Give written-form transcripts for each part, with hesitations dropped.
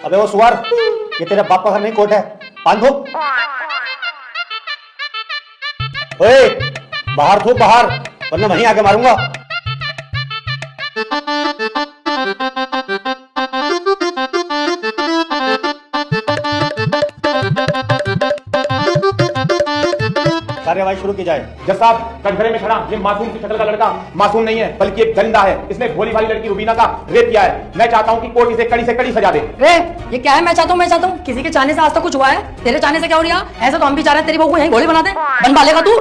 अबे वो सुअर, ये तेरे बाप का घर नहीं कोर्ट है, पान थूक। ओए बाहर थूक बाहर, वरना वहीं आके मारूंगा। कार्यवाही शुरू की जाए। जज साहब, कटघरे में खड़ा ये मासूम की शक्ल का लड़का मासूम नहीं है बल्कि एक दरिंदा है। इसने भोली भाली लड़की रुबीना का रेप किया है। मैं चाहता हूँ कि कोर्ट इसे कड़ी से कड़ी सजा दे। रे ये क्या है? मैं चाहता हूँ किसी के चाहने से आज तक कुछ हुआ है? तेरे चाहने से क्या हो रहा? ऐसा तो हम भी चाह रहे हैं तेरी बहू को यहीं घोड़ी बना दे। बनवा लेगा तू?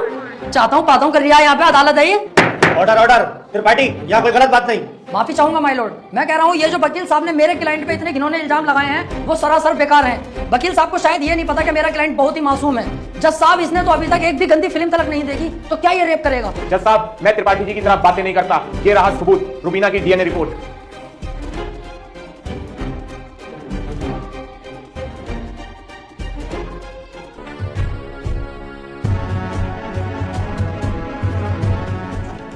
चाहता हूँ पाता हूँ कर रहा है यहाँ पे, अदालत है ये। ऑर्डर ऑर्डर, त्रिपाठी यहाँ कोई गलत बात नहीं। माफी चाहूंगा माय लॉर्ड। मैं कह रहा हूँ ये जो वकील साहब ने मेरे क्लाइंट पे इतने घिनौने इल्जाम लगाए हैं वो सरासर बेकार हैं। वकील साहब को शायद ये नहीं पता कि मेरा क्लाइंट बहुत ही मासूम है। जज साहब, इसने तो अभी तक एक भी गंदी फिल्म तक नहीं देखी, तो क्या ये रेप करेगा? जज साहब, मैं त्रिपाठी जी की तरफ बातें नहीं करता। ये रहा सबूत, रुबीना की डीएनए रिपोर्ट।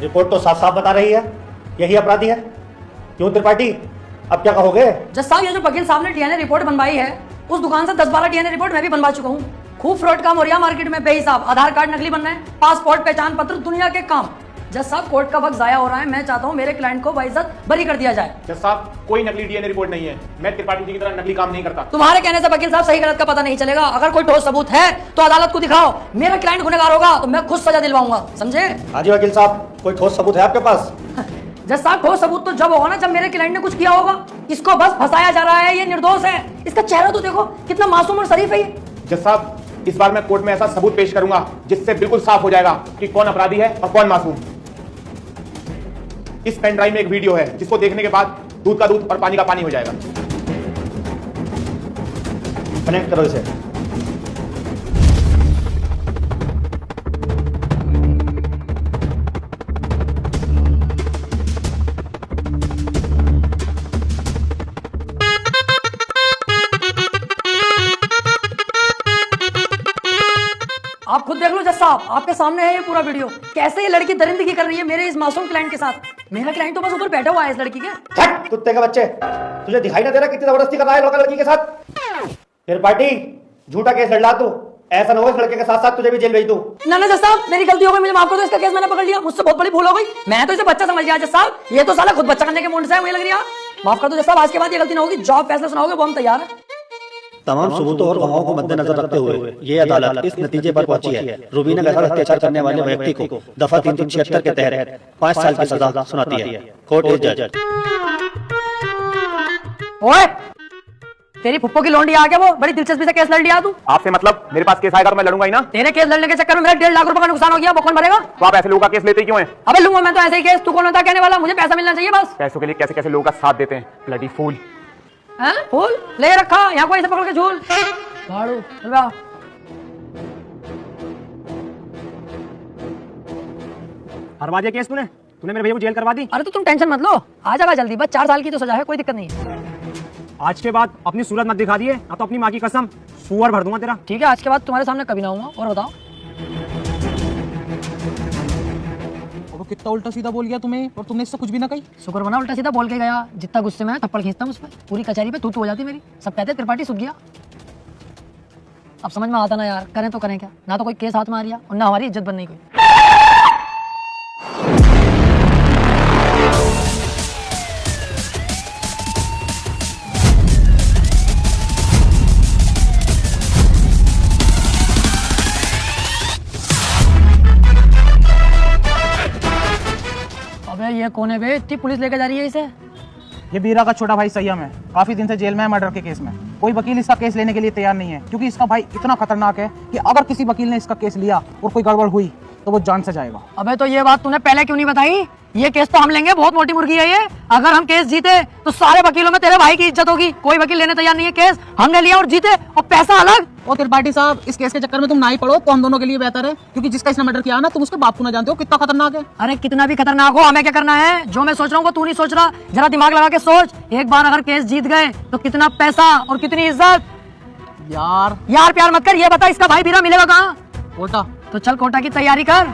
रिपोर्ट तो साफ साफ बता रही है यही अपराधी है। क्यों त्रिपाठी, अब क्या कहोगे? जज साहब, ये जो वकील साहब ने डीएनए रिपोर्ट बनवाई है उस दुकान से 10-12 डीएनए रिपोर्ट मैं भी बनवा चुका हूँ। खूब फ्रॉड काम हो रहा है मार्केट में बेहिसाब। आधार कार्ड नकली बन रहे हैं, पासपोर्ट पहचान पत्र दुनिया के काम। जज साहब, कोर्ट का वक्त जाया हो रहा है। मैं चाहता हूँ मेरे क्लाइंट को बाइज्जत बरी कर दिया जाए। जज साहब, कोई नकली डीएनए रिपोर्ट नहीं है। मैं त्रिपाठी जी की तरह नकली काम नहीं करता। तुम्हारे कहने से वकील साहब सही गलत का पता नहीं चलेगा। अगर कोई ठोस सबूत है तो अदालत को दिखाओ। मेरा क्लाइंट गुनहगार होगा तो मैं खुद सजा दिलवाऊंगा, समझे? हाँ जी वकील साहब, कोई ठोस सबूत है आपके पास? जज साहब, ठोस सबूत तो जब होगा ना जब मेरे क्लाइंट ने कुछ किया होगा। इसको बस फंसाया जा रहा है, ये निर्दोष है। इसका चेहरा तो देखो कितना मासूम और शरीफ है ये। जज साहब, इस बार मैं कोर्ट में ऐसा सबूत पेश करूंगा जिससे बिल्कुल साफ हो जाएगा कि कौन अपराधी है और कौन मासूम। इस पेन ड्राइव में एक वीडियो है जिसको देखने के बाद दूध का दूध और पानी का पानी हो जाएगा। कनेक्ट करो इसे। आप खुद देख लो जज साहब, आपके सामने है ये पूरा वीडियो। कैसे ये लड़की दरिंदगी कर रही है मेरे इस मासूम क्लाइंट के साथ। मेरा क्लाइंट तो बस ऊपर बैठा हुआ है इस लड़की के। हट कुत्ते के बच्चे, तुझे दिखाई ना दे रहा कितनी जबरदस्ती कर रहा है लड़का लड़की के साथ? त्रिपाठी, झूठा केस लड़ तू। ऐसा ना हो इस लड़के के साथ साथ तुझे भी जेल भेज दूं। ना जज साहब, मेरी गलती हो गई, मुझे माफ कर दो। इसका केस मैंने पकड़ लिया, मुझसे बहुत बड़ी भूल हो गई। मैं तो इसे बच्चा समझ गया जज साहब। ये तो साला खुद बच्चा करने के मूड से है, मुझे लग रहा है। माफ कर दो जज साहब, आज के बाद ये गलती ना होगी। जॉब फैसला सुनाओगे वो हम तैयार है। तमाम सबूतों और गवाहों को मद्देनजर रखते हुए ये अदालत इस नतीजे पर पहुंची है, रुबीना के साथ अत्याचार करने वाले व्यक्ति को दफा 376 के तहत 5 साल की सजा सुनाती है। कोर्ट इज जज। ओए, तेरी फुप्पो की लौंडी आ गया, वो बड़ी दिलचस्पी से केस लड़ लिया तू। आपसे मतलब? मेरे पास केस आएगा तो मैं लड़ूंगा ही ना। तेरे केस लड़ने के चक्कर में मेरा 1.5 लाख रुपए का नुकसान हो गया, वो कौन भरेगा? तो आप ऐसे लोगों का केस लेते क्यों हैं? अबे लूंगा मैं तो ऐसे ही केस। तू कौन होता कहने वाला? मुझे पैसा मिलना चाहिए बस। पैसों के लिए कैसे कैसे लोगों का साथ देते हैं, ब्लडी फूल। हैं? फूल ले रखा यहाँ कोई ऐसे पकड़ के झूल भाड़ू। हरवा दिया केस तूने मेरे भैया को जेल करवा दी। अरे तो तुम टेंशन मत लो, आ जाएगा जल्दी। बस 4 साल की तो सजा है, कोई दिक्कत नहीं है। आज के बाद अपनी सूरत मत दिखा दिए, ना तो अपनी माँ की कसम सुअर भर दूंगा तेरा। ठीक है, आज के बाद तुम्हारे सामने कभी ना आऊंगा। और बताओ, वो कितना उल्टा सीधा बोल गया तुम्हें, और तुमने इससे कुछ भी ना कही। शुक्र बना उल्टा सीधा बोल के गया। जितना गुस्से में है थप्पड़ खींचता उस पर, पूरी कचहरी पे तू हो जाती मेरी। सब कहते त्रिपाठी सूख गया। अब समझ में आता ना यार, करें तो करें क्या? ना तो कोई केस हाथ में आ रहा और ना हमारी इज्जत बननी कोई। अबे ये कौन है बे? इतनी पुलिस लेके जा रही है इसे। ये बीरा का छोटा भाई संयम है, काफी दिन से जेल में है मर्डर के केस में। कोई वकील इसका केस लेने के लिए तैयार नहीं है, क्योंकि इसका भाई इतना खतरनाक है कि अगर किसी वकील ने इसका केस लिया और कोई गड़बड़ हुई तो वो जान से जाएगा। अबे तो ये बात तूने पहले क्यों नहीं बताई? ये केस तो हम लेंगे, बहुत मोटी मुर्गी है ये। अगर हम केस जीते तो सारे वकीलों में तेरे भाई की इज्जत होगी। कोई वकील लेने तैयार नहीं है केस, हमने लिया और जीते, और पैसा अलग। और त्रिपाठी साहब, इस केस के चक्कर में तुम ना ही पड़ो तो हम दोनों के लिए बेहतर है, क्योंकि जिसका इसने मर्डर किया ना, तुम उसके बाप को ना जानते हो कितना खतरनाक है। अरे कितना भी खतरनाक हो, हमें क्या करना है? जो मैं सोच रहा हूँ वो तू नहीं सोच रहा। जरा दिमाग लगा के सोच। एक बार अगर केस जीत गए तो कितना पैसा और कितनी इज्जत। यार प्यार मत कर। ये बता, इसका भाई बीरा मिलेगा कहाँ? कोटा। तो चल कोटा की तैयारी कर।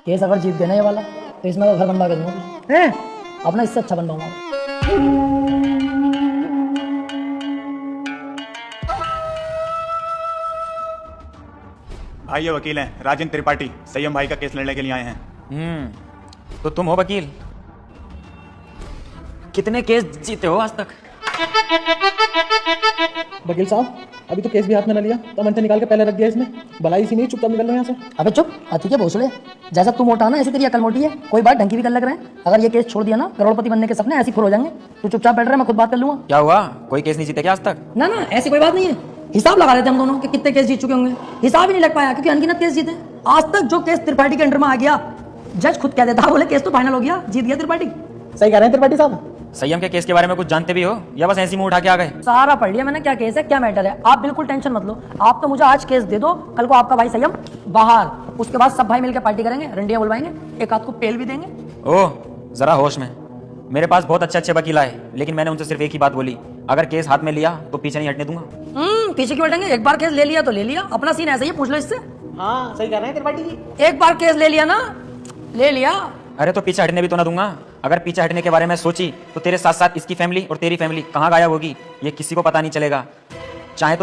केस अगर जीत गए ना ये वाला, तो इसमें का घर बनवा के दूंगा, हैं? अपना इससे अच्छा बनवाऊंगा। भाई ये वकील हैं राजेंद्र त्रिपाठी, संयम भाई का केस लड़ने के लिए आए हैं। तो तुम हो वकील? कितने केस जीते हो आज तक? वकील साहब, अभी तो केस भी हाथ में न लिया, तो मंचा निकाल के पहले रख दिया इसमें। भलाई इसी में चुपचाप निकल लो यहाँ से। अबे चुप, अति के भोसले। जैसा तू मोटा ना, ऐसी तेरी अकल मोटी है। कोई बात ढंग की भी कर लग रहे हैं। अगर ये केस छोड़ दिया ना, करोड़पति बनने के सपने ऐसे ही फुर हो जाएंगे। तू चुपचाप बैठ रहा है, मैं खुद बात कर लूंगा। क्या हुआ, कोई केस नहीं जीते क्या आज तक? ना ना, ऐसी कोई बात नहीं है। हिसाब लगा लेते हम दोनों कि कितने केस जीत चुके होंगे। हिसाब ही नहीं लग पाया क्योंकि अनगिनत केस जीते। आज तक जो केस त्रिपाठी के अंडर में आ गया, जज खुद कह देता, बोले केस तो फाइनल हो गया, जीत गया त्रिपाठी। सही कह रहे हैं त्रिपाठी साहब। संयम के केस के बारे में कुछ जानते भी हो या बस ऐसी मुंह उठा के आ गए? सारा पढ़ लिया मैंने, क्या केस है, क्या मैटर है। आप बिल्कुल टेंशन मत लो। आप तो मुझे आज केस दे दो, कल को आपका भाई संयम बाहर। उसके बाद सब भाई मिलकर पार्टी करेंगे, रंडियां बुलवाएंगे, एक आध को पेल भी देंगे। ओह, जरा होश में। मेरे पास बहुत अच्छे अच्छे वकील आए, लेकिन मैंने उनसे सिर्फ एक ही बात बोली, अगर केस हाथ में लिया तो पीछे नहीं हटने दूंगा। पीछे क्यों हटेंगे? एक बार केस ले लिया तो ले लिया। अपना सीन ऐसा ही है, पूछ लो इससे। हाँ, सही कह रहे हैं त्रिपाठी जी। एक बार केस ले लिया ना, ले लिया। अरे तो पीछे हटने भी तो ना दूंगा। अगर पीछे हटने के बारे में सोची तो तेरे साथ साथ इसकी फैमिली और तेरी फैमिली कहाँ गायब होगी ये किसी को पता नहीं चलेगा। चाहे तो